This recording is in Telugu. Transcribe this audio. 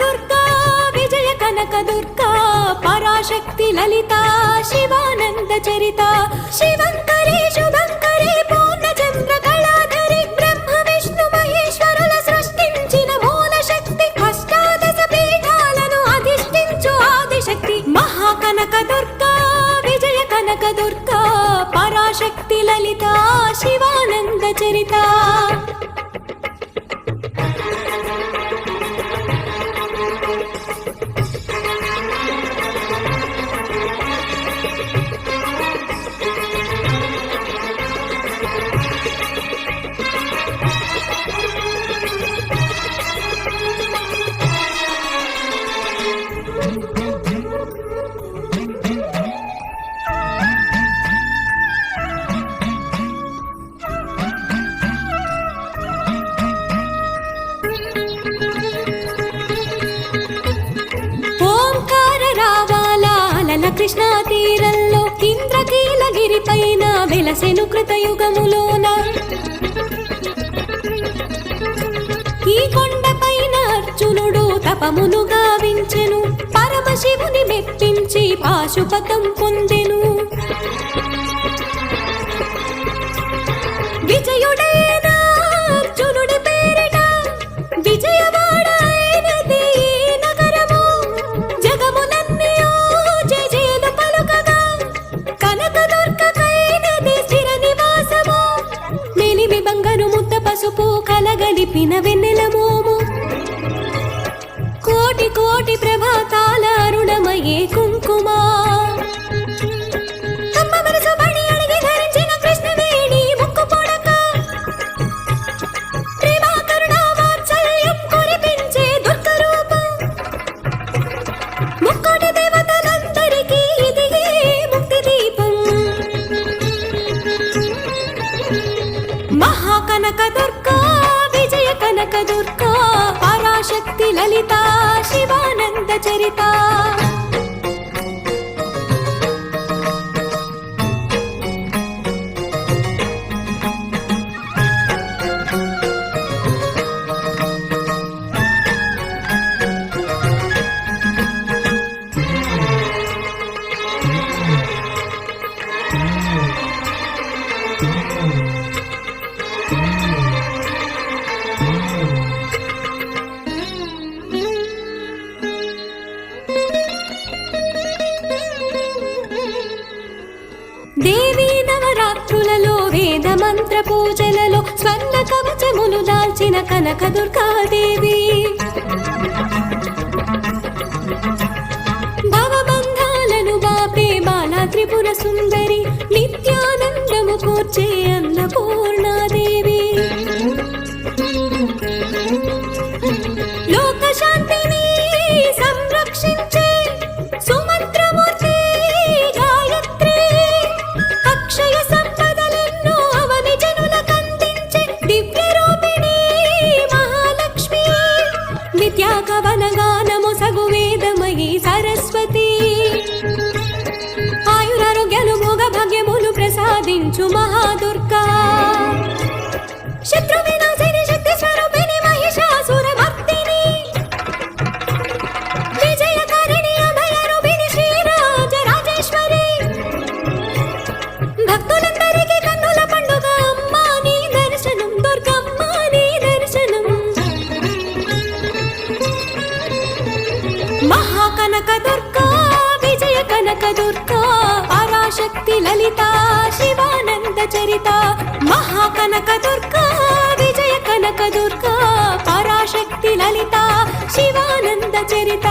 దుర్గా విజయ కనక దుర్గా పరాశక్తి లలిత శివానంద చరిత శివంకరి శుభంకరి పూర్ణచంద్ర కళాధరి బ్రహ్మ విష్ణు మహేశ్వరుల సృష్టించిన మూల శక్తి అష్టాదశ పీఠాలను అధిష్ఠించు ఆదిశక్తి మహాకనక దుర్గా విజయ కనక దుర్గా పరాశక్తి లలిత శివానంద చరిత కృష్ణా తీరంలో ఇంద్రకీలగిరి పైన వెలసెను కృతయుగములోన ఈ కొండపైన అర్జునుడు తపమును గావించెను పరమశివుని మెప్పించి పాశుపతం పొందెను విజయుడైన అర్జునుడి పేరిట విజయవాడ అయినది నగరము జగములన్నీ పసుపు కలగలిపిన వెన్నెల మోము కోటి కోటి ప్రభాతాల అరుణమయే కుంకుమా అమ్మ మనసు బడి అడిగి ధరించిన కృష్ణవేణి ముక్కు పొడక ప్రేమ కరుణ వాత్సల్యం కురిపించే దుర్గ రూపం ముక్కోటి దేవతలందరికీ ఇదిగే ముక్తి దీపం మహాకనక దుర్గా విజయ కనక దుర్గా పరాశక్తి లలిత శివానంద చరిత దేవీ నవరాత్రులలో వేద మంత్ర పూజలలో స్వర్ణ కవచములు దాల్చిన కనక దుర్గాదేవి భవబంధాలను బాపే బాలా త్రిపుర సుందరి నిత్యానందము కూర్చే అన్నపూర్ణాదేవి లోక శాంతిని సంరక్షించే సుమంత్రమూర్తి గాయత్రి అక్షయ సంపదలెన్నో అవని జనులకందించే దివ్య రూపిణి మహాలక్ష్మి నిత్యాకవన గానము సగు వేదమయీ సరస్వతి ఆయురారోగ్యాలు భోగ భాగ్యములు ప్రసాదించు మహాదుర్గా శత్రు వినాశిని శక్తి స్వరూపిణి మహిషాసుర మర్దిని విజయకారిణి అభయ రూపిణి శ్రీరాజ రాజేశ్వరి భక్తులందరికీ కన్నుల పండుగ అమ్మా నీ దర్శనం దుర్గమ్మ నీ దర్శనం మహాకనక దుర్గా విజయ కనక దుర్గా పరాశక్తి లలిత శివానంద చరిత మహాకనక దుర్గా విజయ కనక దుర్గా పరాశక్తి లలిత శివానంద చరిత